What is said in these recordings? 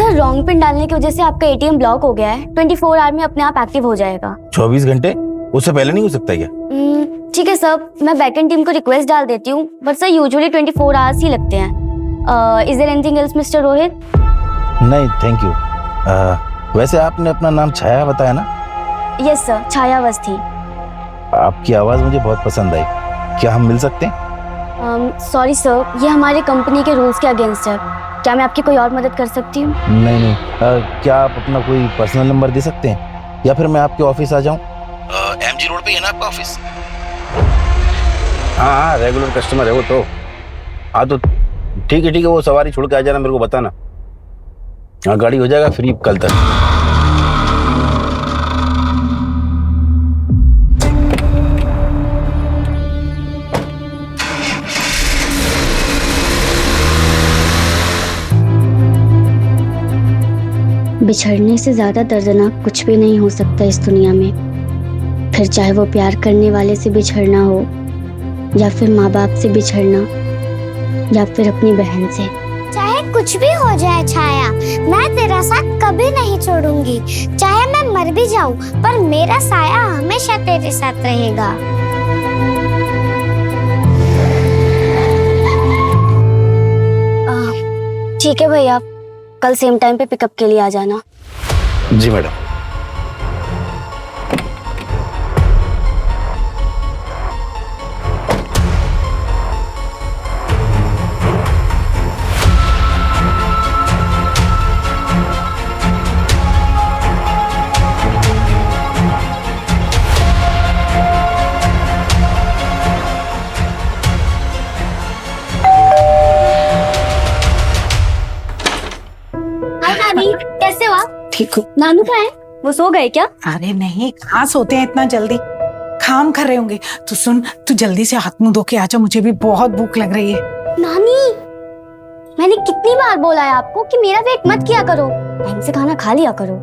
Sir wrong pin डालने की वजह से आपका एटीएम ब्लॉक हो गया है। 24 आवर में अपने आप एक्टिव हो जाएगा। 24 घंटे? उससे पहले नहीं हो सकता क्या? ठीक है सर, मैं बैकएंड टीम को रिक्वेस्ट डाल देती हूँ, बट सर यूजुअली 24 आवर्स ही लगते हैं। Is there anything else mister Rohit? नहीं थैंक यू। वैसे आपने अपना नाम छाया बताया ना? यस सर, छाया अवस्थी। आपकी आवाज मुझे बहुत पसंद आई, क्या हम मिल सकते हैं? सॉरी सर, ये हमारे कंपनी के रूल्स के अगेंस्ट है। क्या मैं आपकी कोई और मदद कर सकती हूँ? नहीं। क्या आप अपना कोई पर्सनल नंबर दे सकते हैं या फिर मैं आपके ऑफिस आ जाऊँ? MG रोड पे है ना आपका ऑफिस? हाँ रेगुलर कस्टमर है वो तो। हाँ तो ठीक है वो सवारी छोड़ के आ जाना, मेरे को बताना। हाँ गाड़ी हो जाएगा फ्री कल तक। बिछड़ने से ज्यादा दर्दनाक कुछ भी नहीं हो सकता इस दुनिया में। फिर चाहे वो प्यार करने वाले से बिछड़ना हो, या फिर माँ बाप से बिछड़ना, या फिर अपनी बहन से। चाहे कुछ भी हो जाए छाया, मैं तेरा साथ कभी नहीं छोड़ूंगी। चाहे मैं मर भी जाऊं, पर मेरा साया हमेशा तेरे साथ रहेगा। ठीक है भैया, कल सेम टाइम पे पिकअप के लिए आ जाना। जी मैडम। कैसे हो आप? ठीक हूँ। नानू कहाँ है? वो सो गए क्या? अरे नहीं, कहाँ सोते हैं इतना जल्दी, काम कर रहे होंगे। तू सुन, तू जल्दी से हाथ मुंह धो के आजा, मुझे भी बहुत भूख लग रही है। नानी, मैंने कितनी बार बोला है आपको कि मेरा वेट मत किया करो, टाइम से खाना खा लिया करो।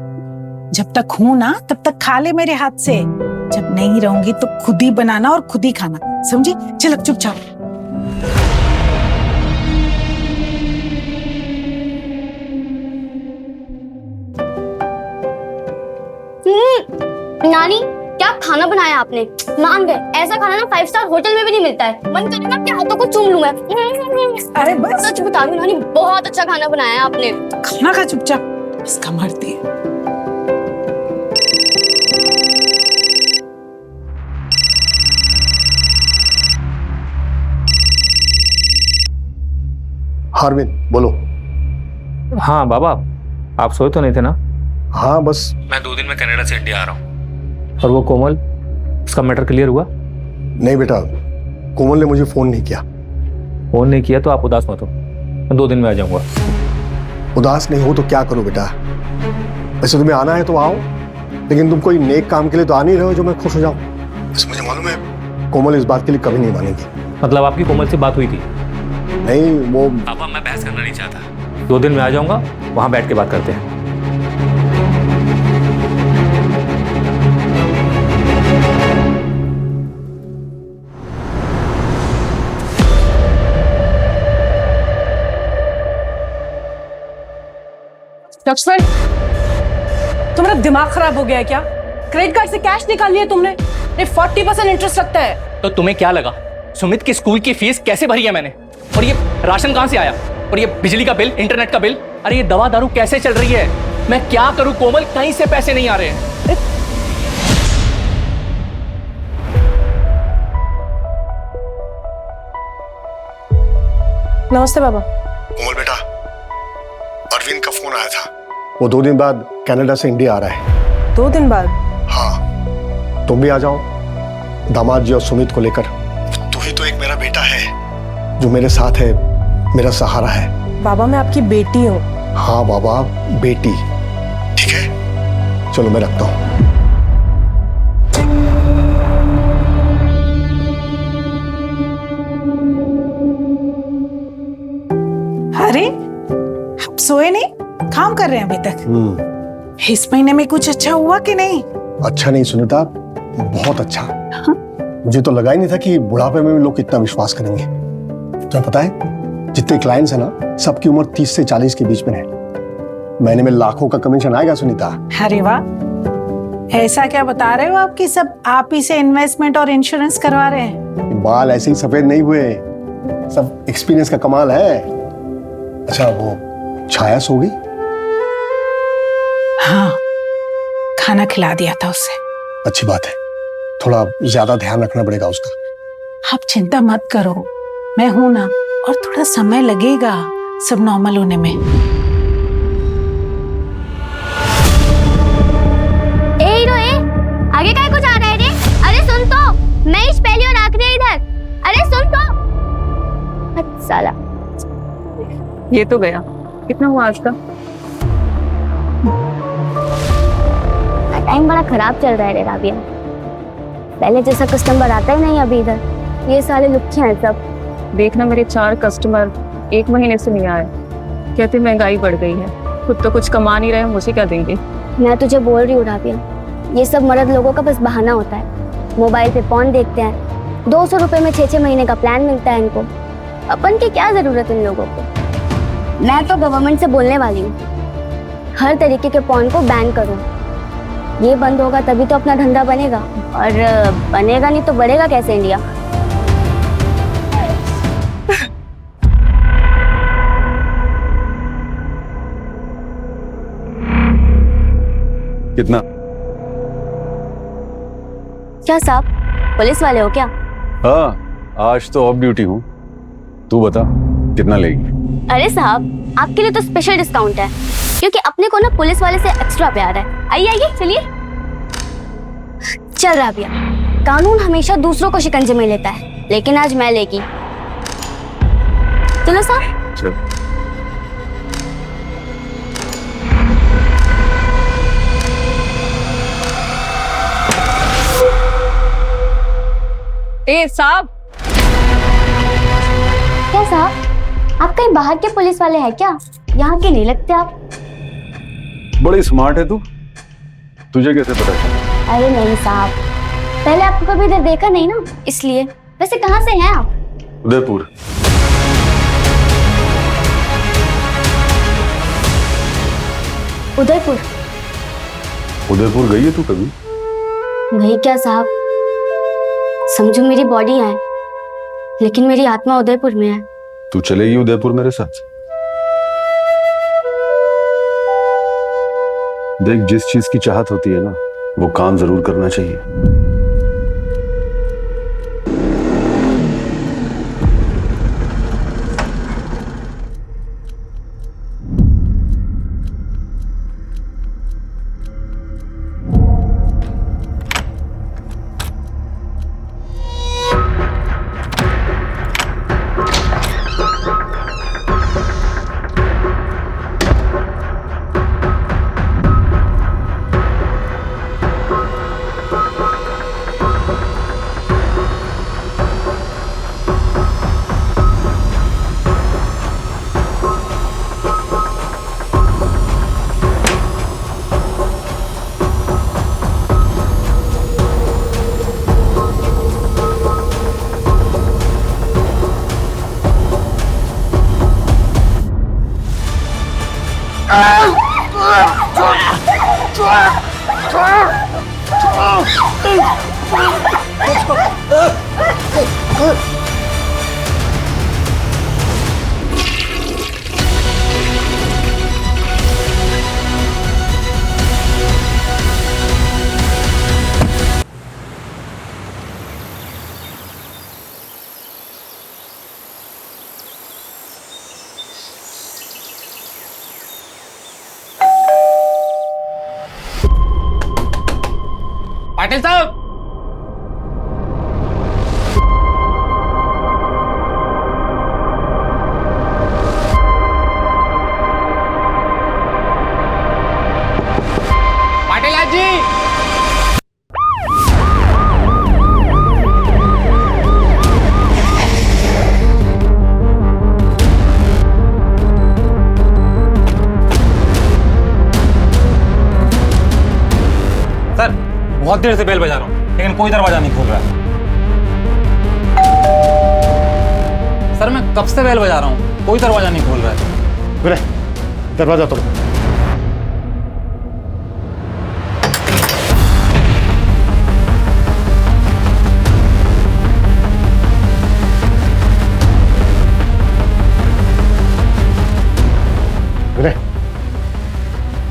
जब तक हूँ ना तब तक खा ले मेरे हाथ से, जब नहीं रहूंगी तो खुद ही बनाना और खुद ही खाना, समझी? चल अब चुपचाप। नानी, क्या खाना बनाया आपने? मान गए, ऐसा खाना ना 5 स्टार होटल में भी नहीं मिलता है। मन करे ना आपके हाथों को चूम लूं मैं। अरे बस, सच बता रही हूं नानी, बहुत अच्छा खाना बनाया है आपने। खाना खा चुपचाप, इसका मरती है। हार्विन बोलो। हाँ बाबा, आप सोए तो नहीं थे ना? हाँ बस मैं 2 दिन में कनाडा से इंडिया आ रहा हूँ। और वो कोमल, उसका मैटर क्लियर हुआ? नहीं बेटा, कोमल ने मुझे फोन नहीं किया। फोन नहीं किया तो आप उदास मत हो, मैं 2 दिन में आ जाऊंगा। उदास नहीं हो तो क्या करूं बेटा? वैसे तुम्हें आना है तो आओ, लेकिन तुम कोई नेक काम के लिए तो आ नहीं रहे हो जो मैं खुश हो जाऊं। बस मुझे मालूम है कोमल इस बात के लिए कभी नहीं मानेगी। मतलब आपकी कोमल से बात हुई थी? नहीं वो पापा, मैं बहस करना नहीं चाहता। 2 दिन में आ जाऊंगा, वहां बैठ के बात करते हैं। लक्ष्मण, तुम्हारा दिमाग खराब हो गया है क्या? क्रेडिट कार्ड से कैश निकाल लिया तुमने? 40% इंटरेस्ट लगता है। तो तुम्हें क्या लगा सुमित की स्कूल की फीस कैसे भरी है मैंने? और ये राशन कहां से आया? और ये बिजली का बिल, इंटरनेट का बिल, अरे ये दवा दारू कैसे चल रही है? मैं क्या करूं कोमल, कहीं से पैसे नहीं आ रहे हैं। नमस्ते बाबा। कोमल बेटा, अरविंद का फोन आया था। वो 2 दिन बाद कनाडा से इंडिया आ रहा है। 2 दिन बाद? हाँ, तुम भी आ जाओ दामाद जी और सुमित को लेकर। तू ही तो एक मेरा बेटा है जो मेरे साथ है, मेरा सहारा है। बाबा मैं आपकी बेटी हूँ। हाँ बाबा, बेटी। ठीक है, चलो मैं रखता हूँ। अरे आप सोए नहीं, काम कर रहे हैं अभी तक? इस महीने में कुछ अच्छा हुआ कि नहीं? अच्छा नहीं सुनीता, बहुत अच्छा। हाँ? मुझे तो लगा ही नहीं था कि बुढ़ापे में भी लोग कितना विश्वास करेंगे। तुम्हें पता है जितने क्लाइंट्स हैं ना, सबकी उम्र 30 से 40 के बीच में है। महीने में लाखों का कमीशन आएगा सुनीता। अरे वाह, ऐसा क्या बता रहे हो आप कि सब आप ही से इन्वेस्टमेंट और इंश्योरेंस करवा रहे हैं? बाल ऐसे ही सफेद नहीं हुए, सब एक्सपीरियंस का कमाल है। अच्छा वो छाया सो गई? हाँ, खाना खिला दिया था उसे। अच्छी बात है, थोड़ा ज्यादा ध्यान रखना पड़ेगा उसका। आप चिंता मत करो, मैं हूं ना, और थोड़ा समय लगेगा सब नॉर्मल होने में। ए हीरो ए, आगे काय को जा रहा है रे? अरे सुन तो, मैं इस पहली और आखिरी इधर। अरे सुन तो। साला ये तो गया। कितना हुआ आज का? टाइम बड़ा खराब चल रहा है रे राबिया। पहले जैसा कस्टमर आता ही नहीं अभी इधर। ये साले लुच्चे हैं सब। देखना, मेरे 4 कस्टमर 1 महीने से नहीं आए। कहते महंगाई बढ़ गई है, खुद तो कुछ कमा नहीं रहे, मुझे क्या देंगे? मैं तुझे बोल रही हूँ राबिया, ये सब मर्द लोगों का बस बहाना होता है। मोबाइल पे पॉन देखते हैं, 200 रुपए में 6-6 महीने का प्लान मिलता है इनको। अपन की क्या जरूरत इन लोगों को? मैं तो गवर्नमेंट से बोलने वाली हूँ, हर तरीके के पॉन को बैन करो। ये बंद होगा तभी तो अपना धंधा बनेगा, और बनेगा नहीं तो बढ़ेगा कैसे इंडिया? कितना? क्या साहब, पुलिस वाले हो क्या? हाँ, आज तो ऑफ ड्यूटी हूँ। तू बता कितना लेगी? अरे साहब, आपके लिए तो स्पेशल डिस्काउंट है, क्योंकि अपने को ना पुलिस वाले से एक्स्ट्रा प्यार है। आइए आइए, चलिए। चल राबिया, कानून हमेशा दूसरों को शिकंजे में लेता है, लेकिन आज मैं लेगी। चलो साहब। चल। ए साहब, क्या साहब, आप कहीं बाहर के पुलिस वाले हैं क्या? यहाँ के नहीं लगते आप। बड़ी स्मार्ट है तू, तुझे कैसे पता चला? अरे नहीं साहब, पहले आपको कभी इधर देखा नहीं ना, इसलिए। वैसे कहाँ से हैं आप? उदयपुर। उदयपुर? उदयपुर गई है तू कभी? वही क्या साहब, समझो मेरी बॉडी है, लेकिन मेरी आत्मा उदयपुर में है। तू चलेगी उदयपुर मेरे साथ? देख, जिस चीज की चाहत होती है ना, वो काम जरूर करना चाहिए। पाटिल साहब, पाटिल आज जी। सर, बहुत देर से बेल बजा रहा हूँ, लेकिन कोई दरवाजा नहीं खोल रहा है। सर, मैं कब से बेल बजा रहा हूँ, कोई दरवाजा नहीं खोल रहा है। दरवाजा तोड़ो।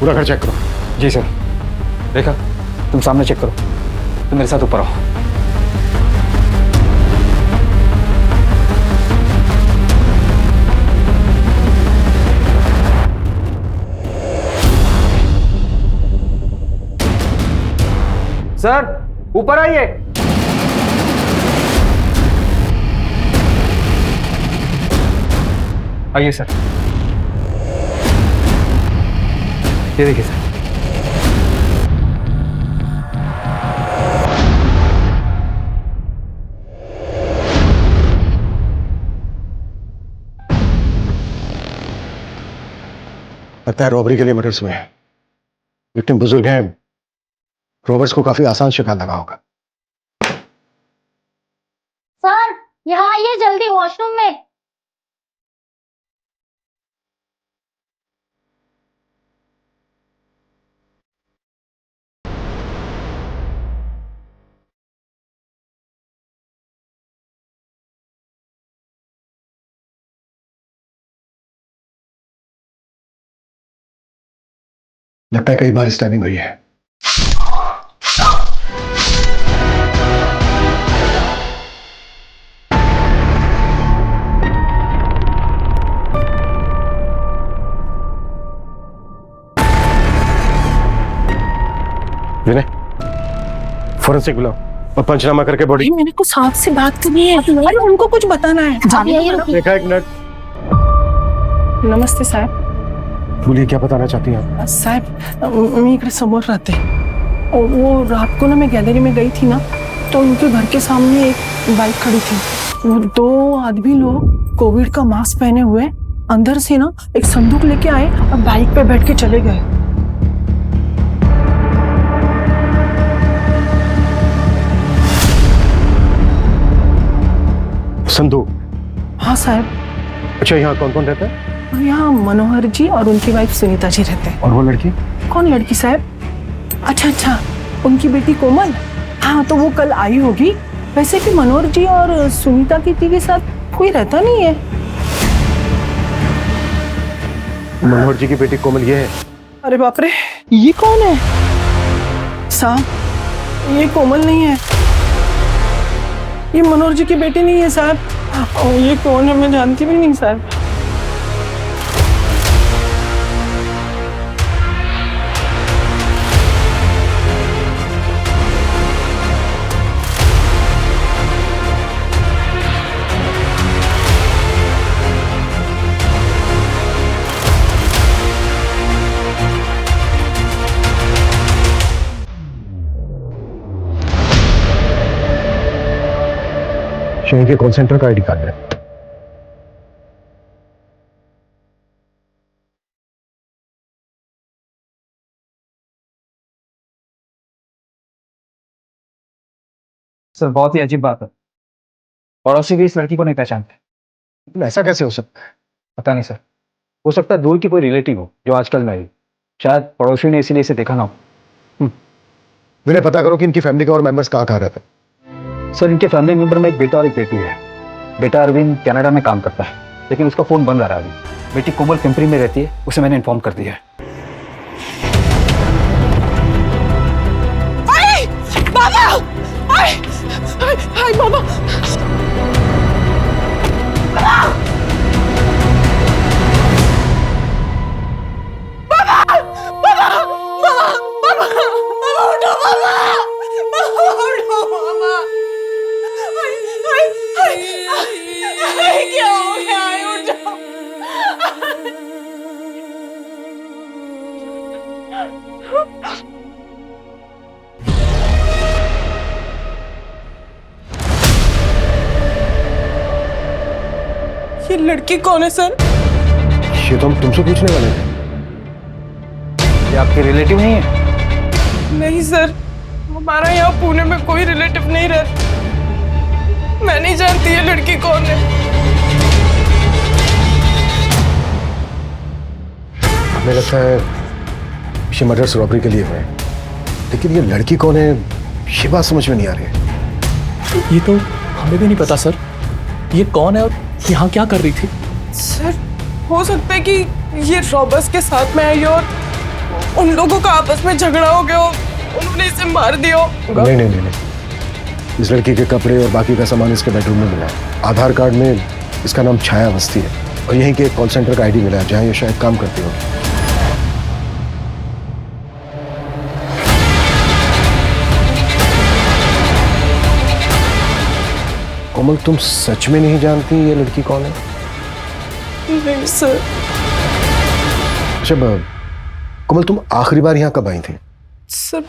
पूरा घर चेक करो। जी सर। रेखा तुम सामने चेक करो, तुम मेरे साथ ऊपर आओ। सर ऊपर आइए। आइए सर। ये देखिए सर। लगता है रॉबरी के लिए मर्डर्स में है। विक्टिम बुजुर्ग हैं, रॉबर्ट्स को काफी आसान शिकार लगा होगा। सर यहाँ आइए जल्दी, वॉशरूम में। लगता है कई बार स्टैबिंग हुई है। विनय, फोरेंसिक बुलाओ और पंचनामा करके बॉडी। मेरे को साहब से बात करनी है। अरे उनको कुछ बताना है। देखा एक मिनट। नमस्ते साहब। बोलिए, क्या बताना चाहती हैं आप? साहब मी इकडे समोर राहते और वो रात को ना मैं गैलरी में गई थी ना, तो उनके घर के सामने एक बाइक खड़ी थी। वो 2 आदमी लोग कोविड का मास्क पहने हुए अंदर से ना एक संदूक लेके आए और बाइक पे बैठ के चले गए। संदूक? हाँ साहब। अच्छा, यहाँ कौन कौन रहता है? यहाँ मनोहर जी और उनकी वाइफ सुनीता जी रहते हैं। और वो लड़की? कौन लड़की साहब? अच्छा, उनकी बेटी कोमल। हाँ, तो वो कल आई होगी। वैसे भी मनोहर जी और सुनीता की के साथ कोई रहता नहीं है। मनोहर जी की बेटी कोमल ये है? अरे बाप रे, ये कौन है साहब? ये कोमल नहीं है, ये मनोहर जी की बेटी नहीं है साहब। और ये कौन है मैं जानती भी नहीं साहब। शहर के कॉल सेंटर का आईडी कार्ड है। सर बहुत ही अजीब बात है, पड़ोसी भी इस लड़की को नहीं पहचानते। ऐसा कैसे हो सकता है? पता नहीं सर, हो सकता है दूर की कोई रिलेटिव हो जो आजकल नहीं, शायद पड़ोसी ने इसीलिए इसे देखा ना हो। विनय, पता करो कि इनकी फैमिली के और मेंबर्स कहाँ रहते हैं। सर इनके फैमिली मेंबर में एक बेटा और एक बेटी है। बेटा अरविंद कनाडा में काम करता है, लेकिन उसका फोन बंद आ रहा है अभी। बेटी कोमल पिंपरी में रहती है, उसे मैंने इन्फॉर्म कर दिया है। हाय बाबा। क्या हो गया? ये लड़की कौन है सर? ये तो हम तुमसे पूछने वाले थे। ये आपके रिलेटिव नहीं है? नहीं सर, हमारा यहाँ पुणे में कोई रिलेटिव नहीं रहता। मैं नहीं जानती ये लड़की कौन है। हमें लगता है ये मर्डर्स रॉबरी के लिए हुए, लेकिन ये लड़की कौन है ये बात समझ में नहीं आ रही है। ये तो हमें भी नहीं पता सर, ये कौन है और यहाँ क्या कर रही थी? सर हो सकता है कि ये रॉबर्स के साथ में आई और उन लोगों का आपस में झगड़ा हो गया हो, उन्होंने इसे मार दिया होगा। नहीं नहीं नहीं नहीं, इस लड़की के कपड़े और बाकी का सामान इसके बेडरूम में मिला है। आधार कार्ड में इसका नाम छाया अवस्थी है और यहीं के कॉल सेंटर का आईडी मिला है जहां ये शायद काम करती हो। कोमल, तुम सच में नहीं जानती ये लड़की कौन है? नहीं सर। अच्छा कोमल, तुम आखिरी बार यहाँ कब आई थी? सर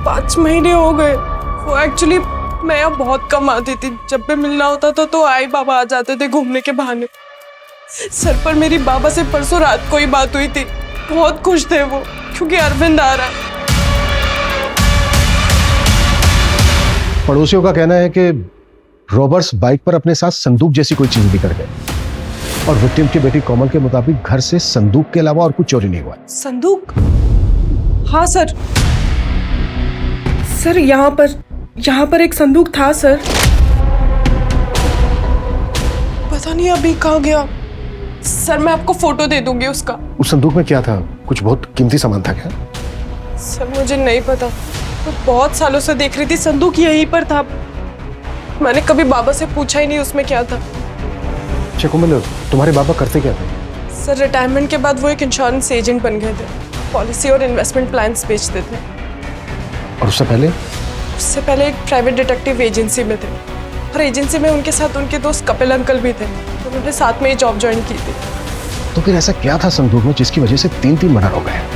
5 महीने हो गए। वो एक्चुअली मैं यहाँ बहुत कम आती थी। जब भी मिलना होता था तो आई बाबा आ जाते थे घूमने के बहाने। सर पर मेरी बाबा से परसों रात को ही बात हुई थी। बहुत खुश थे वो क्योंकि अरविंद आ रहा है। पड़ोसियों का कहना है कि रॉबर्ट्स बाइक पर अपने साथ संदूक जैसी कोई चीज भी कर गए और विक्टिम की बेटी कोमल के मुताबिक घर से संदूक के अलावा और कुछ चोरी नहीं हुआ। संदूक? हाँ सर। सर यहाँ पर एक संदूक था सर। पता नहीं अभी कहाँ गया। सर मैं आपको फोटो दे दूंगी उसका। उस संदूक में क्या था? कुछ बहुत कीमती सामान था क्या? सर मुझे नहीं पता। मैं बहुत सालों से देख रही थी, संदूक यहीं पर था। मैंने कभी बाबा से पूछा ही नहीं उसमें क्या था। अच्छा कोमल, तुम्हारे बाबा करते क्या थे? सर रिटायरमेंट के बाद वो एक इंश्योरेंस एजेंट बन गए थे। पॉलिसी और इन्वेस्टमेंट प्लान्स बेचते थे। और उससे पहले? उससे पहले एक प्राइवेट डिटेक्टिव एजेंसी में थे और एजेंसी में उनके साथ उनके दोस्त कपिल अंकल भी थे। उन्होंने साथ में ही जॉब ज्वाइन की थी। तो फिर ऐसा क्या था संदूक में जिसकी वजह से 3 मर्डर हो गए?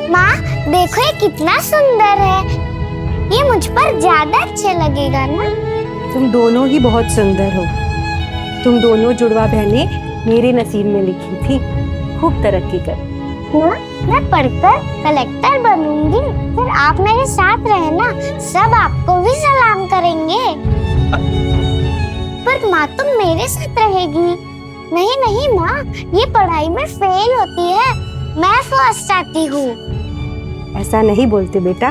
माँ देखो ये कितना सुंदर है। ये मुझ पर ज्यादा अच्छा लगेगा ना? तुम दोनों ही बहुत सुंदर हो। तुम दोनों जुड़वा बहनें मेरे नसीब में लिखी थी। खूब तरक्की कर। माँ मैं पढ़कर कलेक्टर बनूंगी, फिर आप मेरे साथ रहना, सब आपको भी सलाम करेंगे। पर माँ तुम मेरे साथ रहेगी? नहीं नहीं माँ, ये पढ़ाई में फेल होती है, मैं फर्स्ट आती हूँ। ऐसा नहीं बोलते बेटा,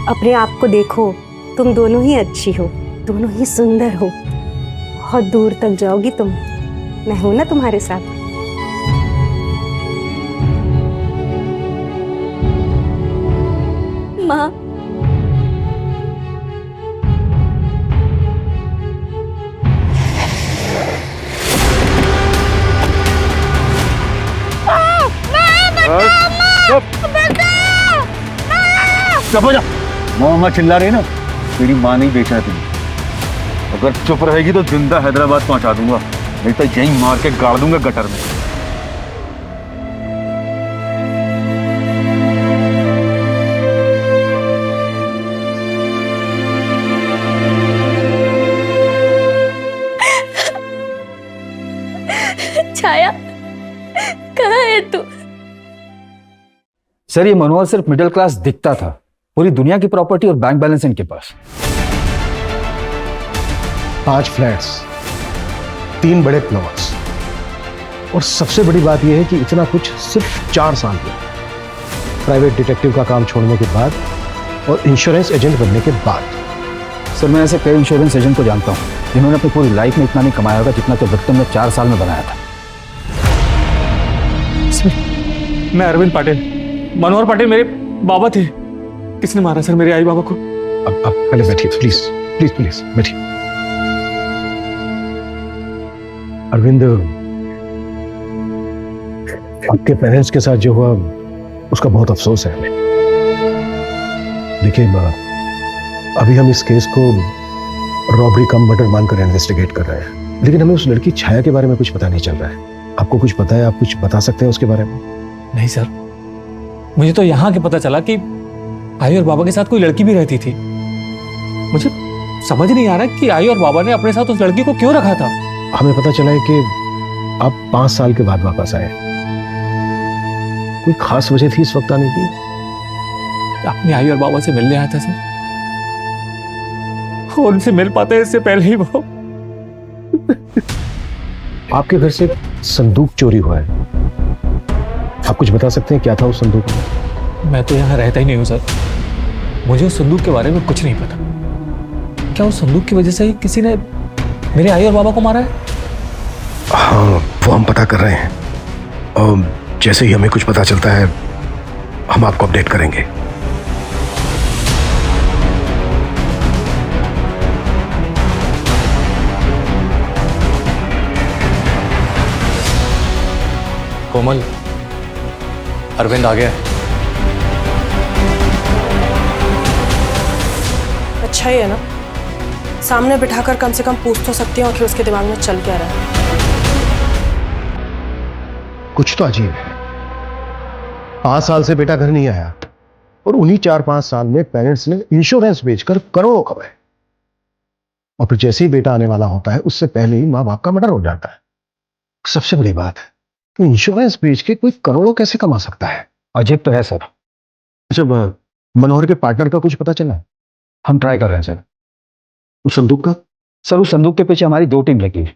अपने आप को देखो, तुम दोनों ही अच्छी हो, दोनों ही सुंदर हो। बहुत दूर तक जाओगी तुम, मैं हूं ना तुम्हारे साथ। माँ चुप हो जा। मोहम्मद चिल्ला रही ना, तेरी माँ नहीं बेचा तुझे। अगर चुप रहेगी तो जिंदा हैदराबाद पहुंचा दूंगा, नहीं तो यहीं मार के गाड़ दूंगा गटर में। छाया कहाँ है तू? सर ये मनोहर सिर्फ मिडिल क्लास दिखता था, पूरी दुनिया की प्रॉपर्टी और बैंक बैलेंस इनके पास। 5 फ्लैट्स, 3 बड़े प्लॉट्स, और सबसे बड़ी बात यह है कि इतना कुछ सिर्फ 4 साल में। प्राइवेट डिटेक्टिव का काम छोड़ने के बाद और इंश्योरेंस एजेंट बनने के बाद। सर मैं ऐसे कई इंश्योरेंस एजेंट को जानता हूँ जिन्होंने अपनी पूरी लाइफ में इतना नहीं कमाया होगा जितना तो विक्टिम ने 4 साल में बनाया था। मैं अरविंद पाटिल, मनोहर पाटिल मेरे बाबा थे। किसने मारा सर मेरे आई बाबा को? अब पहले बैठिए प्लीज प्लीज प्लीज बैठिए। अरविंद, आपके पेरेंट्स के साथ जो हुआ उसका बहुत अफसोस है हमें। देखिए अभी हम इस केस को रॉबरी कम मर्डर मानकर इन्वेस्टिगेट कर रहे हैं, लेकिन हमें उस लड़की छाया के बारे में कुछ पता नहीं चल रहा है। आपको कुछ पता है? आप कुछ बता सकते हैं उसके बारे में? नहीं सर, मुझे तो यहाँ के पता चला कि आई और बाबा के साथ कोई लड़की भी रहती थी। मुझे समझ नहीं आ रहा कि आई और बाबा ने अपने साथ उस लड़की को क्यों रखा था। हमें पता चला है कि आप 5 साल के बाद वापस आए। कोई खास वजह थी इस वक्त आने की? अपने आई और बाबा से मिलने आया था सर। उनसे मिल पाते इससे पहले ही वो आपके घर से संदूक चोरी हुआ है, आप कुछ बता सकते हैं क्या था उस संदूक में? मैं तो यहाँ रहता ही नहीं हूँ सर, मुझे उस संदूक के बारे में कुछ नहीं पता। क्या उस संदूक की वजह से किसी ने मेरे आई और बाबा को मारा है? हाँ, वो हम पता कर रहे हैं और जैसे ही हमें कुछ पता चलता है हम आपको अपडेट करेंगे। कोमल, अरविंद आ गया है। अच्छा ही है ना, सामने बिठाकर कम से कम पूछ तो सकती हूँ कि उसके दिमाग में चल क्या रहा है। कुछ तो अजीब है। 5 साल से बेटा घर नहीं आया और उन्हीं 4-5 साल में पेरेंट्स ने इंश्योरेंस बेचकर करोड़ों कमाए, और फिर जैसे ही बेटा आने वाला होता है उससे पहले ही माँ बाप का मर्डर हो जाता है। सबसे बड़ी बात है, तो इंश्योरेंस बेच के कोई करोड़ों कैसे कमा सकता है? अजीब तो है सर। अच्छा, मनोहर के पार्टनर का कुछ पता चला? हम ट्राई कर रहे हैं सर। उस संदूक का? सर उस संदूक के पीछे हमारी 2 टीम लगी है।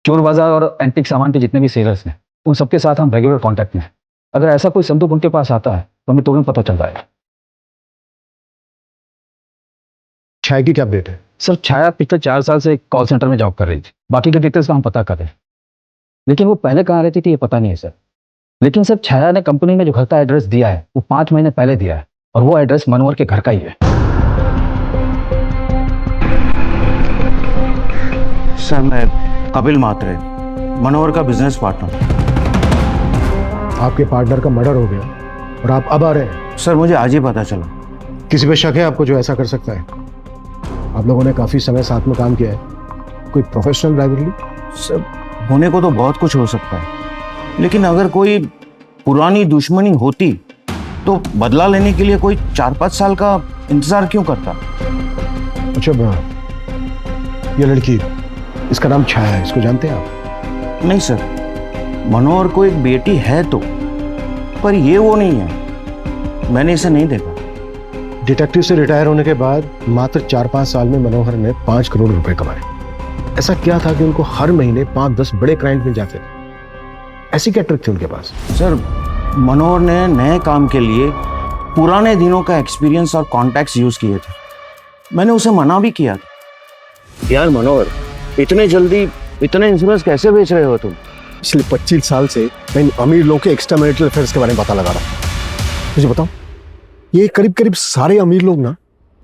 चोर बाजार और एंटीक सामान के जितने भी सेलर्स हैं उन सबके साथ हम रेगुलर कांटेक्ट में हैं। अगर ऐसा कोई संदूक उनके पास आता है तो हमें तुरंत पता चल जाएगा। छाया की क्या अपडेट है? सर छाया पिछले 4 साल से कॉल सेंटर में जॉब कर रही थी। बाकी के डिटेल्स का हम पता कर रहे हैं, लेकिन वो पहले कहाँ रहती थी ये पता नहीं है सर। लेकिन सर छाया ने कंपनी में जो घर का एड्रेस दिया है वो 5 महीने पहले दिया है, और वो एड्रेस मनोहर के घर का ही है। सर मैं कपिल मात्रे, मनोहर का बिजनेस पार्टनर। आपके पार्टनर का मर्डर हो गया और आप अब आ रहे हैं? सर मुझे आज ही पता चला। किसी पे शक है आपको जो ऐसा कर सकता है? आप लोगों ने काफी समय साथ में काम किया है, कोई प्रोफेशनल राइवलरी? सर होने को तो बहुत कुछ हो सकता है, लेकिन अगर कोई पुरानी दुश्मनी होती तो बदला लेने के लिए कोई 4-5 साल का इंतजार क्यों करता? अच्छा, ये लड़की, इसका नाम छाया है, इसको जानते हैं आप? नहीं सर, मनोहर को एक बेटी है तो, पर ये वो नहीं है, मैंने इसे नहीं देखा। डिटेक्टिव से रिटायर होने के बाद मात्र 4-5 साल में मनोहर ने 5 करोड़ रुपए कमाए। ऐसा क्या था कि उनको हर महीने 5-10 बड़े क्लाइंट मिल जाते? ऐसी क्या ट्रिक थी उनके पास? सर मनोहर ने नए काम के लिए पुराने दिनों का एक्सपीरियंस और कॉन्टैक्ट्स यूज किए थे। मैंने उसे मना भी किया था। यार मनोहर, इतने जल्दी इतने इंश्योरेंस कैसे बेच रहे हो तुम? पिछले 25 साल से मैं इन अमीर लोगों के एक्स्ट्रा मैरिटल अफेयर्स के बारे में पता लगा रहा हूँ। मुझे बताओ, ये करीब सारे अमीर लोग ना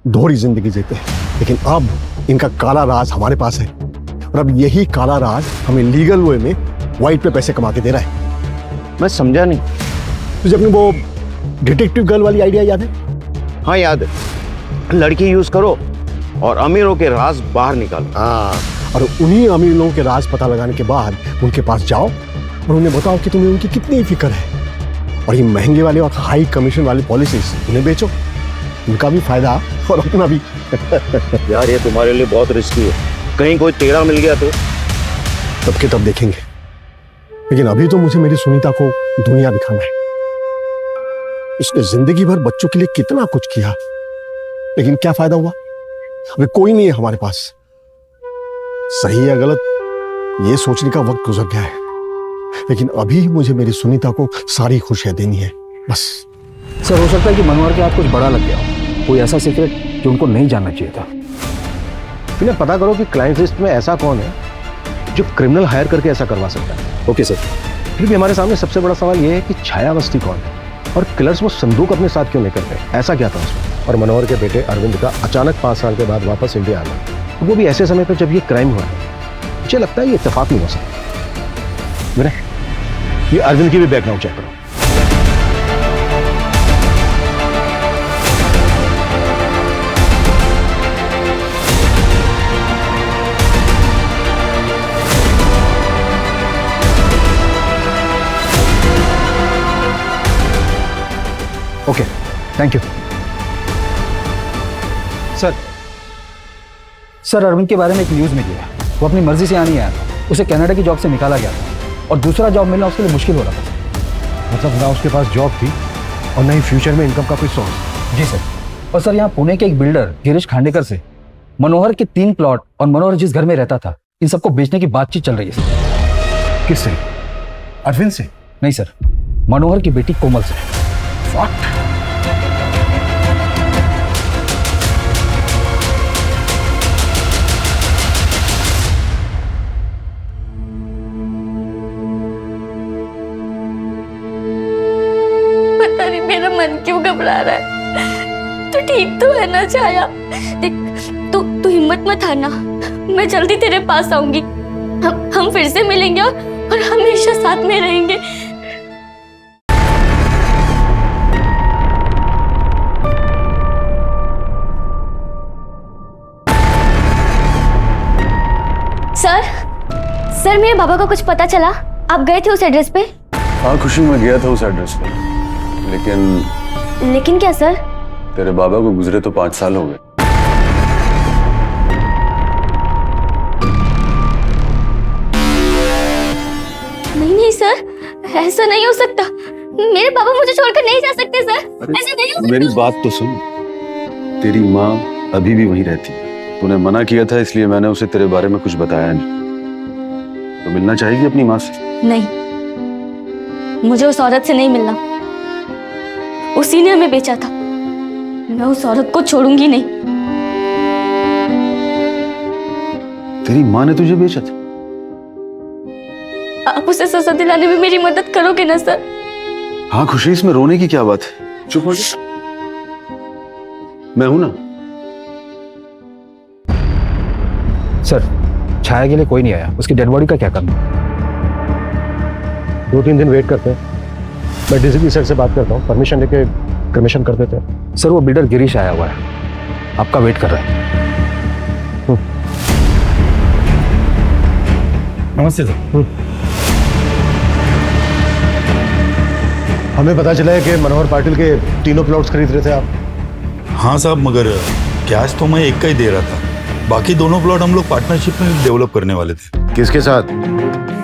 दोहरी जिंदगी जीते हैं, लेकिन अब इनका काला राज हमारे पास है, और अब यही काला राज हमें लीगल वे में वाइट पे पैसे कमा के दे रहा है। मैं समझा नहीं। तुझे अपनी वो डिटेक्टिव गर्ल वाली आइडिया याद है? हाँ याद है, लड़की यूज करो और अमीरों के राज बाहर निकालो। हाँ, और उन्हीं अमीर लोगों के राज पता लगाने के बाद उनके पास जाओ और उन्हें बताओ कि तुम्हें उनकी कितनी फिक्र है, और ये महंगे वाले और हाई कमीशन वाली पॉलिसीज उन्हें बेचो, उनका भी फायदा और अपना भी। यार ये तुम्हारे लिए बहुत रिस्की है, कहीं कोई तेरा मिल गया तो? तब के तब देखेंगे, लेकिन अभी तो मुझे मेरी सुनीता को दुनिया दिखाना है। इसने जिंदगी भर बच्चों के लिए कितना कुछ किया, लेकिन क्या फायदा हुआ? अभी कोई नहीं है हमारे पास। सही या गलत ये सोचने का वक्त गुजर गया है, लेकिन अभी मुझे मेरी सुनीता को सारी खुशियां देनी है बस। सर हो सकता है कि मनोहर के हाथ कुछ बड़ा लग गया हो, कोई ऐसा सीक्रेट जो उनको नहीं जानना चाहिए था। इन्हें पता करो कि क्लाइंट लिस्ट में ऐसा कौन है जो क्रिमिनल हायर करके ऐसा करवा सकता है। Okay sir. फिर भी हमारे सामने सबसे बड़ा सवाल यह है कि छाया अवस्थी कौन है, और किलर्स वो संदूक अपने साथ क्यों लेकर गए? ऐसा क्या था उसमें? और मनोहर के बेटे अरविंद का अचानक 5 साल के बाद वापस इंडिया आना, वो भी ऐसे समय पर जब ये क्राइम हुआ है। मुझे लगता है ये इत्तेफाक नहीं हो सकता। मेरे ये अरविंद की भी बैकग्राउंड चेक करो। Okay, thank you. Sir Arvind के बारे में एक न्यूज़ मिली है। वो अपनी मर्जी से यहाँ नहीं आया था, उसे कनाडा की जॉब से निकाला गया था और दूसरा जॉब मिलना उसके लिए मुश्किल हो रहा था। मतलब ना उसके पास जॉब थी और ना ही फ्यूचर में इनकम का कोई सोर्स। जी सर। और सर यहाँ पुणे के एक बिल्डर गिरीश खांडेकर से मनोहर के 3 प्लॉट और मनोहर जिस घर में रहता था, इन सबको बेचने की बातचीत चल रही है सर। किससे? अरविंद से? नहीं सर, मनोहर की बेटी कोमल से। What? पता नहीं मेरा मन क्यों घबरा रहा है। तू ठीक तो है ना छाया? देख, तू हिम्मत मत हारना, मैं जल्दी तेरे पास आऊंगी। हम फिर से मिलेंगे और हमेशा साथ में रहेंगे। सर मेरे बाबा को कुछ पता चला? आप गए थे उस एड्रेस पे? हाँ खुशी, मैं गया था उस एड्रेस पे, लेकिन क्या सर? तेरे बाबा को गुजरे तो 5 साल हो गए। नहीं सर, ऐसा नहीं हो सकता। मेरे बाबा मुझे छोड़कर नहीं जा सकते सर। ऐसा नहीं हो सकता। मेरी बात तो सुन, तेरी माँ अभी भी वहीं रहती है। तूने मना किया था इसलिए मैंने उसे तेरे बारे में कुछ बताया नहीं। तो मिलना चाहेगी अपनी माँ से? नहीं, मुझे उस औरत से नहीं मिलना। उसी ने हमें बेचा था, मैं उस औरत को छोड़ूंगी नहीं। तेरी माँ ने तुझे बेचा था? आप उसे सजा दिलाने में मेरी मदद करोगे ना सर? हाँ खुशी, इसमें रोने की क्या बात है? चुप हो जा, मैं हूं ना। सर छाया के लिए कोई नहीं आया, उसकी डेड बॉडी का क्या करना? 2-3 दिन वेट करते हैं। मैं डीसीपी सर से बात करता हूँ, परमिशन लेके क्रमेशन कर देते हैं। सर वो बिल्डर गिरीश आया हुआ है, आपका वेट कर रहा है। नमस्ते सर। हमें पता चला है कि मनोहर पाटिल के 3 प्लॉट्स खरीद रहे थे आप। हाँ साहब, मगर कैश तो मैं एक का ही दे रहा था, बाकी 2 प्लॉट हम लोग पार्टनरशिप में डेवलप करने वाले थे। किसके साथ?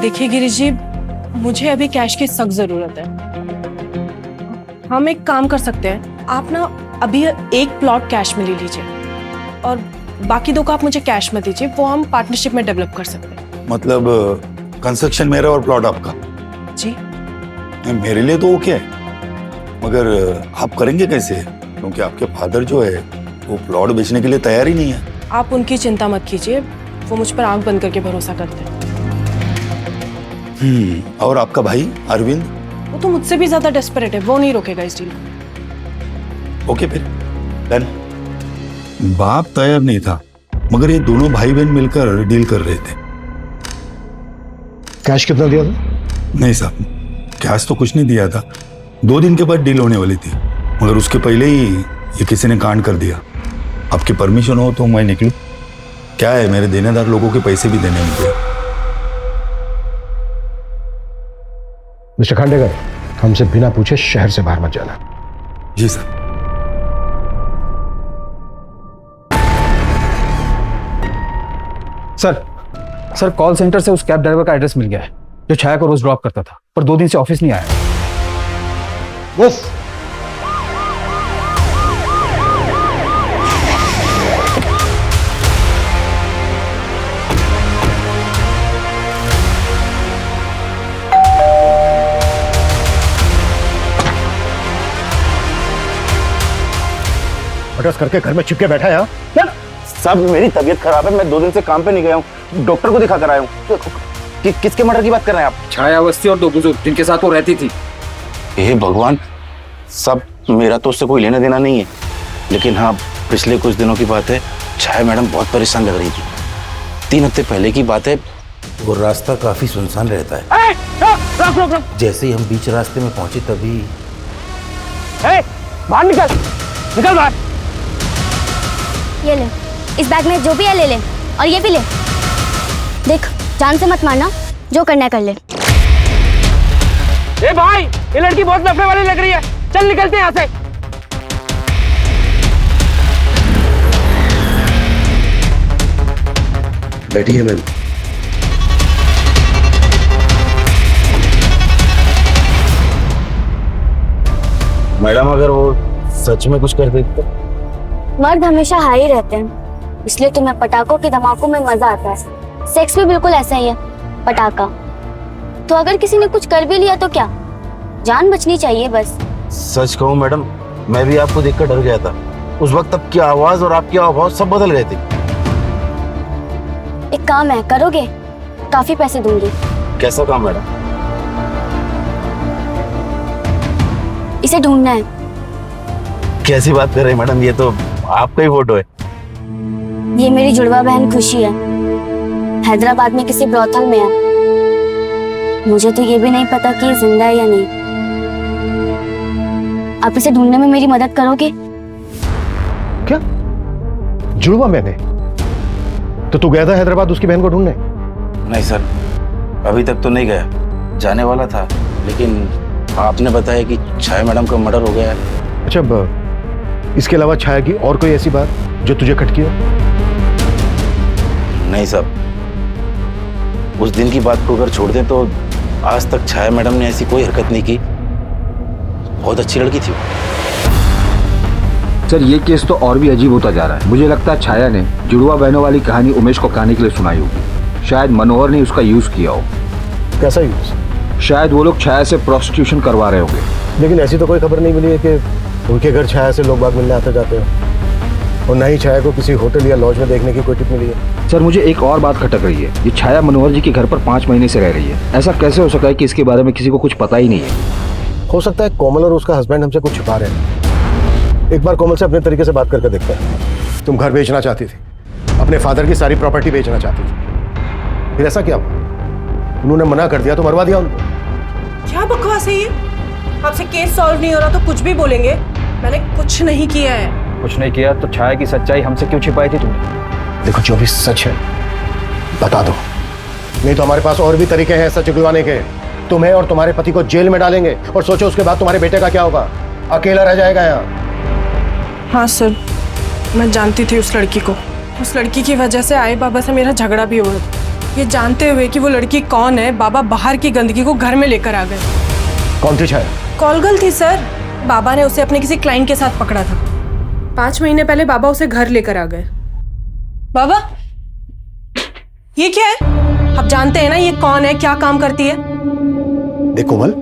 देखिए गिरीश जी, मुझे अभी कैश की सख्त जरूरत है। हम एक काम कर सकते हैं, आप ना अभी 1 प्लॉट कैश में ले लीजिए और बाकी 2 का आप मुझे कैश में दीजिए, वो हम पार्टनरशिप में डेवलप कर सकते हैं। मतलब कंस्ट्रक्शन मेरा और प्लॉट आपका? जी मेरे लिए तो ओके है, मगर आप करेंगे कैसे? क्योंकि आपके फादर जो है वो प्लॉट बेचने के लिए तैयार ही नहीं है। आप उनकी चिंता मत कीजिए, वो मुझ पर आंख बंद करके भरोसा करते हैं। और आपका भाई अरविंद? वो तो मुझसे भी ज्यादा डेस्परेट है, वो नहीं रोकेगा इस डील को। ओके फिर डन। बाप तैयार नहीं था, मगर ये दोनों भाई बहन मिलकर डील कर रहे थे। कैश कितना दिया था? नहीं साहब, कैश तो कुछ नहीं दिया था। 2 दिन के बाद डील होने वाली थी, मगर उसके पहले ही ये किसी ने कांड कर दिया। आपकी परमिशन हो तो मैं निकलूं? क्या है, मेरे देनेदार लोगों के पैसे भी देने होंगे। मिस्टर खांडेकर, हमसे बिना पूछे शहर से बाहर मत जाना। जी सर। सर कॉल सेंटर से उस कैब ड्राइवर का एड्रेस मिल गया है जो छाया को रोज ड्रॉप करता था, पर 2 दिन से ऑफिस नहीं आया। बस बटस करके घर में चिपके बैठा है। यहाँ साहब मेरी तबीयत खराब है, मैं 2 दिन से काम पे नहीं गया हूँ, डॉक्टर को दिखा कर आया हूँ। किसके मर्डर की बात कर रहे हैं आप? छाया अवस्थी और 2 बुजुर्ग जिनके साथ वो रहती थी। हे भगवान, सब मेरा तो उससे कोई लेना देना नहीं है, लेकिन हाँ पिछले कुछ दिनों की बात है, छाया मैडम बहुत परेशान लग रही थी। 3 हफ्ते पहले की बात है, वो रास्ता काफी सुनसान रहता है। रुक। जैसे ही हम बीच रास्ते में पहुंचे तभी बाहर निकल बाहर। ये ले, इस बैग में जो भी है ले ले, और ये भी ले। देख, जान से मत मारना, जो करना है कर ले। ए भाई, ये लड़की बहुत नफे वाली लग रही है, चल निकलते हैं यहाँ से। बैठिए मैम। मैडम अगर वो सच में कुछ कर देते तो? मर्द हमेशा हाई रहते हैं, इसलिए तुम्हें पटाखों के धमाकों में मजा आता है। सेक्स भी बिल्कुल ऐसा ही है, पटाखा। तो अगर किसी ने कुछ कर भी लिया तो क्या, जान बचनी चाहिए बस। सच कहूँ मैडम, मैं भी आपको देखकर डर गया था। उस वक्त आपकी आवाज और आपके हाव सब बदल गए थे। एक काम है, करोगे? काफी पैसे दूंगी। कैसा काम मैडम? इसे ढूंढना है। कैसी बात कर रहे हैं मैडम, ये तो आपका ही फोटो है। ये मेरी जुड़वा बहन खुशी है, हैदराबाद में किसी ब्रॉथल में है। मुझे तो ये भी नहीं पता कि ये जिंदा है या नहीं। आप इसे ढूंढने में मेरी मदद करोगे? क्या जुड़वा मैंने? तो तू गया था हैदराबाद उसकी बहन को ढूंढने? नहीं सर, अभी तक तो नहीं गया, जाने वाला था, लेकिन आपने बताया कि छाया मैडम का मर्डर हो गया है। अच्छा, इसके अलावा छाया की और कोई ऐसी बात जो तुझे खटकी हो? नहीं सर, उस दिन की बात को अगर छोड़ दें तो आज तक छाया मैडम ने ऐसी कोई हरकत नहीं की। बहुत अच्छी लड़की थी। सर ये केस तो और भी अजीब होता जा रहा है। मुझे लगता है छाया ने जुड़वा बहनों वाली कहानी उमेश को कहने के लिए सुनाई होगी। शायद मनोहर ने उसका यूज किया हो। कैसा यूज? शायद वो लोग छाया से प्रोस्टिट्यूशन करवा रहे होंगे। लेकिन ऐसी तो कोई खबर नहीं मिली है कि उनके घर छाया से लोग बाग मिलने आते जाते हैं, और न ही छाया को किसी होटल या लॉज में देखने की कोई टिप मिली है। सर मुझे एक और बात खटक रही है। ये छाया मनोहर जी के घर पर 5 महीने से रह रही है। ऐसा कैसे हो सकता है कि इसके बारे में किसी को कुछ पता ही नहीं है? हो सकता है कोमल और उसका हस्बैंड हमसे कुछ छुपा रहे हैं। एक बार कोमल से अपने तरीके से बात करके देखते हैं। तुम घर बेचना चाहती थी, अपने फादर की सारी प्रॉपर्टी बेचना चाहती थी, फिर ऐसा क्या हुआ? उन्होंने मना कर दिया तो मरवा दिया उनको। क्या बकवास है ये? आपसे केस सॉल्व नहीं हो रहा तो कुछ भी बोलेंगे? मैंने कुछ नहीं किया है। कुछ नहीं किया तो छाया की सच्चाई हमसे क्यों छिपाई थी तुमने? देखो, जो भी सच है बता दो, नहीं तो हमारे पास और भी तरीके हैं सच उगलवाने के। तुम्हें और तुम्हारे पति को जेल में डालेंगे, और सोचो उसके बाद तुम्हारे बेटे का क्या होगा? अकेला रह जाएगा यहाँ। हाँ सर, मैं जानती थी उस लड़की को। उस लड़की की वजह से आए बाबा से मेरा झगड़ा भी हुआ। ये जानते हुए कि वो लड़की कौन है, बाबा बाहर की गंदगी को घर में लेकर आ गए। कौन थी छाया? कॉलगर्ल थी सर। बाबा ने उसे अपने किसी क्लाइंट के साथ पकड़ा था। 5 महीने पहले बाबा उसे घर लेकर आ गए। बाबा, ये क्या है? आप जानते हैं ना ये कौन है, क्या काम करती है? देख कोमल,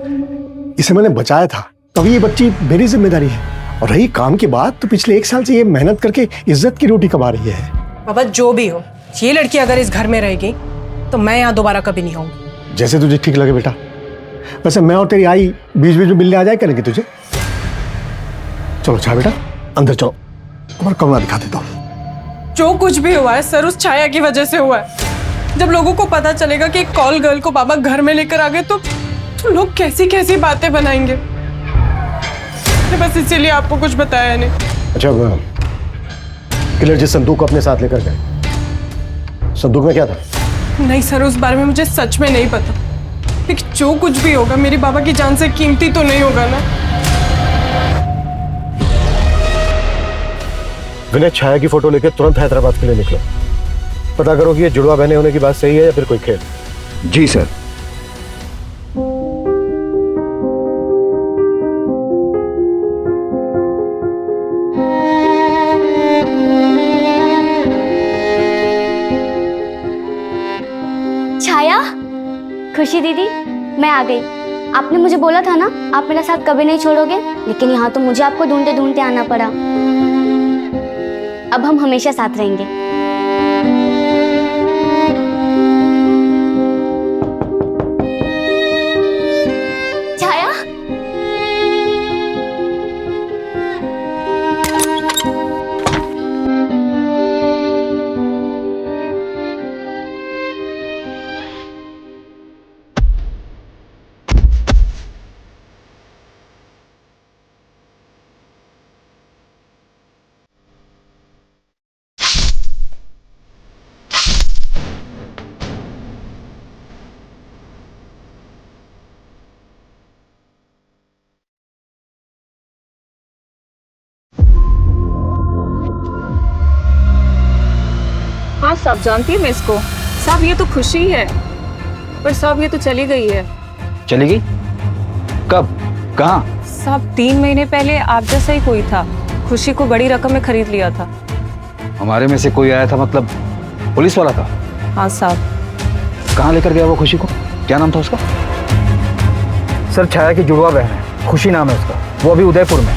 इसे मैंने बचाया था, तभी ये बच्ची मेरी जिम्मेदारी है। और रही काम की बात, तो पिछले 1 साल से ये मेहनत करके इज्जत की रोटी कमा रही है। बाबा जो भी हो, ये लड़की अगर इस घर में रहेगी तो मैं यहाँ दोबारा कभी नहीं आऊंगी। जैसे तुझे ठीक लगे बेटा। वैसे मैं और तेरी आई बीच बीच में मिलने आ जाए करेंगे तुझे। चलो छाया बेटा, अंदर चलो, तुम्हारा कमरा दिखा देता हूँ। जो कुछ भी हुआ है सर उस छाया की वजह से हुआ है। जब लोगों को पता चलेगा कि एक कॉल गर्ल को बाबा घर में लेकर आ गए तो लोग कैसी कैसी बातें बनाएंगे। बस इसीलिए आपको कुछ बताया नहीं। अच्छा, किलर जिस संदूक को अपने साथ लेकर गए, संदूक में क्या था? नहीं सर, उस बारे में मुझे सच में नहीं पता। लेकिन जो कुछ भी होगा मेरी बाबा की जान से कीमती तो नहीं होगा ना। विनय, छाया की फोटो लेकर तुरंत हैदराबाद के लिए निकलो। पता करो कि ये जुड़वा बहने होने की बात सही है या फिर कोई खेल। जी सर। छाया, खुशी दीदी, मैं आ गई। आपने मुझे बोला था ना आप मेरा साथ कभी नहीं छोड़ोगे, लेकिन यहाँ तो मुझे आपको ढूंढते ढूंढते आना पड़ा। अब हम हमेशा साथ रहेंगे। छाया, हाँ सब जानती है मैं इसको। साहब ये तो खुशी है, पर साहब ये तो चली गई है। चली गई? कब? कहाँ? साहब 3 महीने पहले आप जैसा ही कोई था, खुशी को बड़ी रकम में खरीद लिया था। हमारे में से कोई आया था, मतलब पुलिस वाला था? हाँ साहब। कहाँ लेकर गया वो खुशी को? क्या नाम था उसका? सर छाया की जुड़वा बहन है, खुशी नाम है उसका। वो अभी उदयपुर में।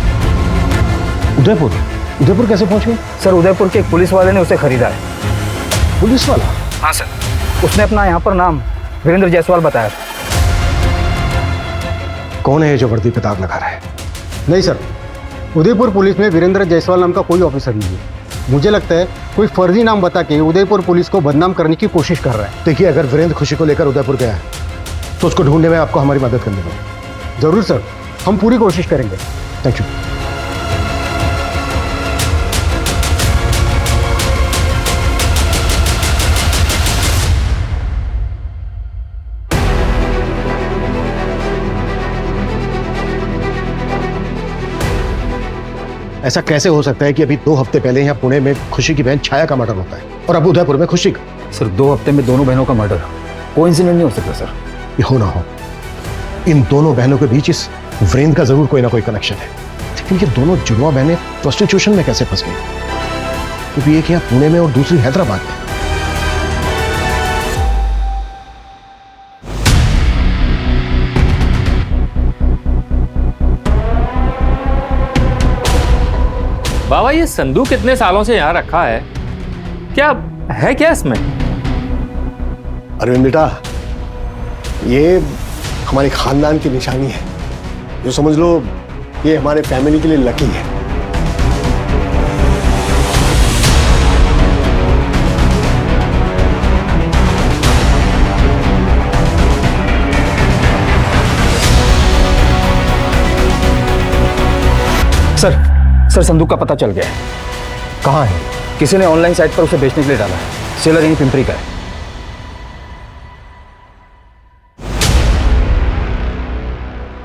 उदयपुर? उदयपुर कैसे पहुंच गए? सर उदयपुर के एक पुलिस वाले ने उसे खरीदा है। पुलिस वाला? हाँ सर। उसने अपना यहाँ पर नाम वीरेंद्र जायसवाल बताया था। कौन है ये जो वर्दी पे दाग लगा रहा है? नहीं सर, उदयपुर पुलिस में वीरेंद्र जायसवाल नाम का कोई ऑफिसर नहीं है। मुझे लगता है कोई फर्जी नाम बता के उदयपुर पुलिस को बदनाम करने की कोशिश कर रहा है। देखिए, अगर वीरेंद्र खुशी को लेकर उदयपुर गया है तो उसको ढूंढने में आपको हमारी मदद करनी होगी। जरूर सर, हम पूरी कोशिश करेंगे। Thank you. ऐसा कैसे हो सकता है कि अभी 2 हफ्ते पहले यहाँ पुणे में खुशी की बहन छाया का मर्डर होता है और अब उदयपुर में खुशी का? सर 2 हफ्ते में दोनों बहनों का मर्डर कोइंसिडेंट नहीं हो सकता सर। ये हो ना हो, इन दोनों बहनों के बीच इस वीरेंद्र का जरूर कोई ना कोई कनेक्शन है। लेकिन ये दोनों जुड़वा बहनें प्रोस्टिट्यूशन में कैसे फंस गई? क्योंकि एक यहाँ पुणे में और दूसरी हैदराबाद में। बाबा ये संदूक कितने सालों से यहाँ रखा है, क्या है क्या इसमें? अरविंद बेटा, ये हमारे खानदान की निशानी है। जो समझ लो ये हमारे फैमिली के लिए लकी है। सर संदूक का पता चल गया है। कहाँ है? किसी ने ऑनलाइन साइट पर उसे बेचने के लिए डाला है। सेलर यहीं पिंपरी का है।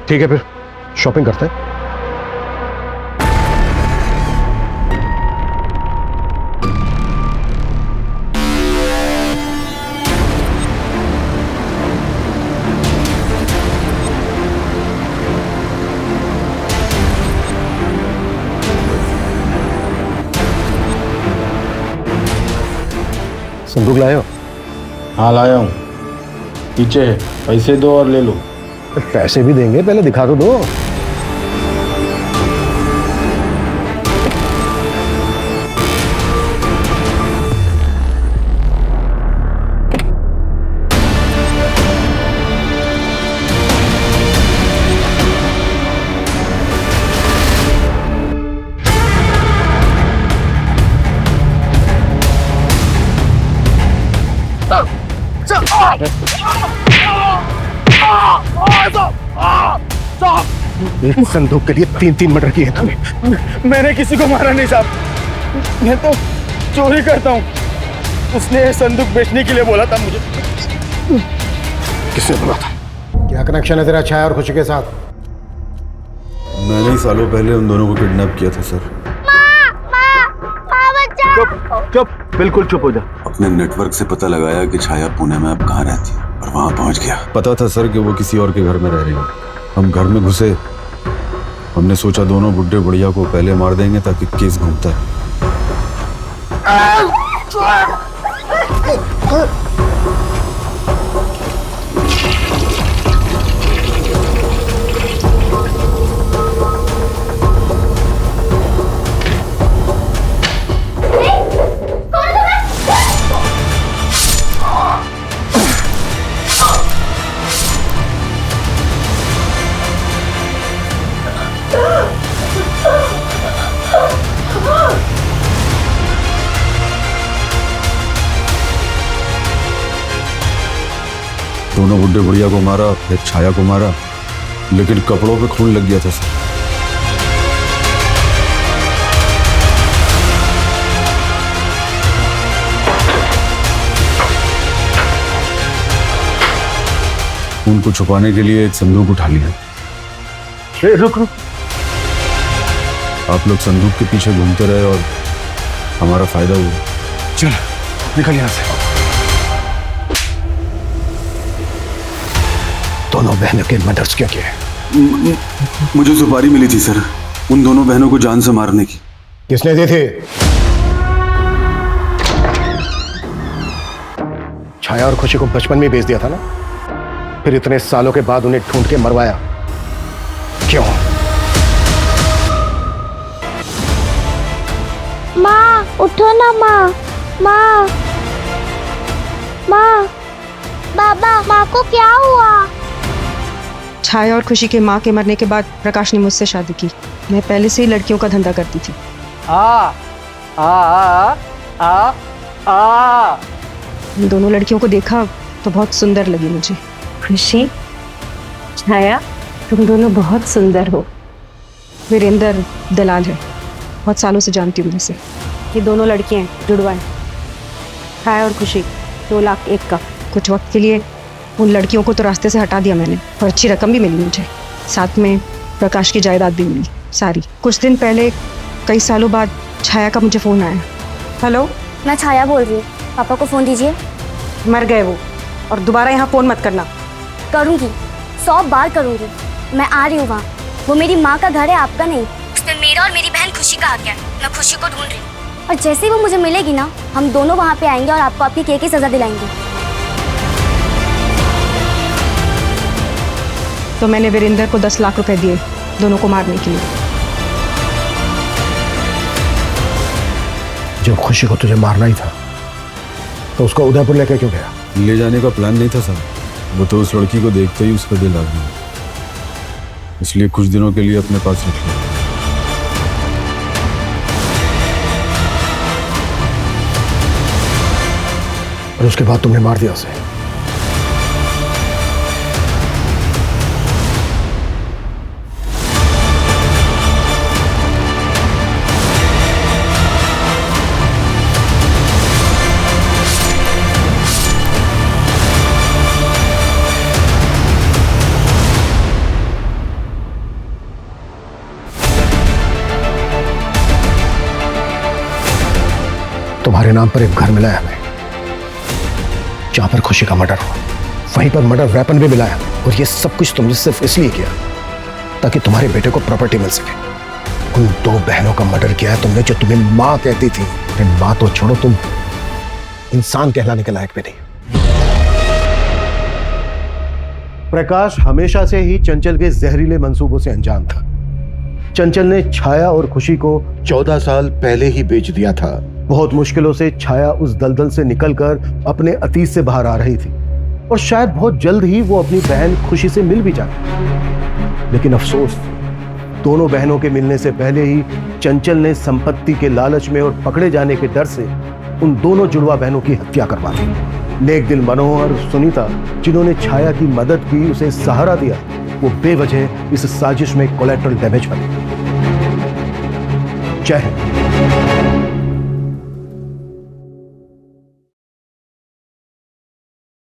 ठीक है, फिर शॉपिंग करते हैं। संदूक लाए हो? हाँ लाया हूँ, पीछे है, पैसे दो और ले लो। पैसे भी देंगे, पहले दिखा तो दो। एक संदूक के लिए 3 मर्डर किए तुमने। मैंने किसी को मारा नहीं साहब, मैं तो चोरी करता हूँ। उसने ये संदूक बेचने के लिए बोला था मुझे। किसने बोला था? क्या कनेक्शन है तेरा छाया और खुशी के साथ? मैंने ही सालों पहले उन दोनों को किडनैप किया था सर। चुप, बिल्कुल चुप हो जा। अपने नेटवर्क से पता लगाया कि छाया पुणे में अब कहाँ रहती है और वहां पहुंच गया। पता था सर कि वो किसी और के घर में रह रही है। हम घर में घुसे, हमने सोचा दोनों बुड्ढे बुढ़िया को पहले मार देंगे ताकि केस घूमता है। दोनों बुड्ढे बुढ़िया को मारा, फिर छाया को मारा, लेकिन कपड़ों पे खून लग गया था सर। खून को छुपाने के लिए एक संदूक उठा लिया। रुक रुक, आप लोग संदूक के पीछे घूमते रहे और हमारा फायदा हुआ। चल निकल यहाँ से। दोनों बहनों के मर्डर्स क्यों किए? मुझे सुपारी मिली थी सर, उन दोनों बहनों को जान से मारने की। किसने दी थी? छाया और खुशी को बचपन में बेच दिया था ना, फिर इतने सालों के बाद उन्हें ढूंढ के मरवाया क्यों? माँ उठो ना माँ। माँ माँ बाबा, माँ को क्या हुआ? छाया और खुशी के माँ के मरने के बाद प्रकाश ने मुझसे शादी की। मैं पहले से ही लड़कियों का धंधा करती थी। इन दोनों लड़कियों को देखा तो बहुत सुंदर लगी मुझे। खुशी, छाया, तुम दोनों बहुत सुंदर हो। वीरेंद्र दलाल है, बहुत सालों से जानती हूँ इसे। ये दोनों लड़कियां जुड़वा हैं, छाया और खुशी। 2 लाख 1 का। कुछ वक्त के लिए उन लड़कियों को तो रास्ते से हटा दिया मैंने, और अच्छी रकम भी मिली मुझे। साथ में प्रकाश की जायदाद भी मिली सारी। कुछ दिन पहले, कई सालों बाद, छाया का मुझे फ़ोन आया। हेलो, मैं छाया बोल रही हूँ, पापा को फ़ोन दीजिए। मर गए वो, और दोबारा यहाँ फ़ोन मत करना। करूँगी, 100 बार करूँगी। मैं आ रही हूँ वहाँ। वो मेरी माँ का घर है, आपका नहीं। उसमें मेरा और मेरी बहन खुशी का हक है। मैं खुशी को ढूंढ रही हूँ, और जैसे ही वो मुझे मिलेगी ना, हम दोनों वहाँ पे आएंगे और आपको आपकी केस की सज़ा दिलाएंगे। तो मैंने वीरेंद्र को 10 लाख रुपए दिए दोनों को मारने के लिए। जब खुशी को तुझे मारना ही था तो उसको उदयपुर लेकर क्यों गया? ले जाने का प्लान नहीं था सर, वो तो उस लड़की को देखते ही उसका दिल आ गया, इसलिए कुछ दिनों के लिए अपने पास रख लिया। और उसके बाद तुमने मार दिया उसे। तुम्हारे नाम पर एक घर मिला है हमें, जहां पर खुशी का मर्डर हुआ। वहीं पर मर्डर वेपन भी मिला है, और ये सब कुछ तुमने सिर्फ इसलिए किया ताकि तुम्हारे बेटे को प्रॉपर्टी मिल सके। उन 2 बहनों का मर्डर किया है तुमने, जो तुम्हें माँ कहती थी। माँ तो छोड़ो, तुम इंसान कहलाने के लायक भी नहीं। प्रकाश हमेशा से ही चंचल के जहरीले मंसूबों से अनजान था। चंचल ने छाया और खुशी को 14 साल पहले ही बेच दिया था। बहुत मुश्किलों से छाया उस दलदल से निकलकर अपने अतीत से बाहर आ रही थी, और शायद बहुत जल्द ही वो अपनी बहन खुशी से मिल भी जाती। लेकिन अफसोस, दोनों बहनों के मिलने से पहले ही चंचल ने संपत्ति के लालच में और पकड़े जाने के डर से उन दोनों जुड़वा बहनों की हत्या करवा दी। नेक दिल मनोहर और सुनीता, जिन्होंने छाया की मदद की, उसे सहारा दिया, वो बेवजह इस साजिश में कोलैटरल डैमेज बने। जय हिंद।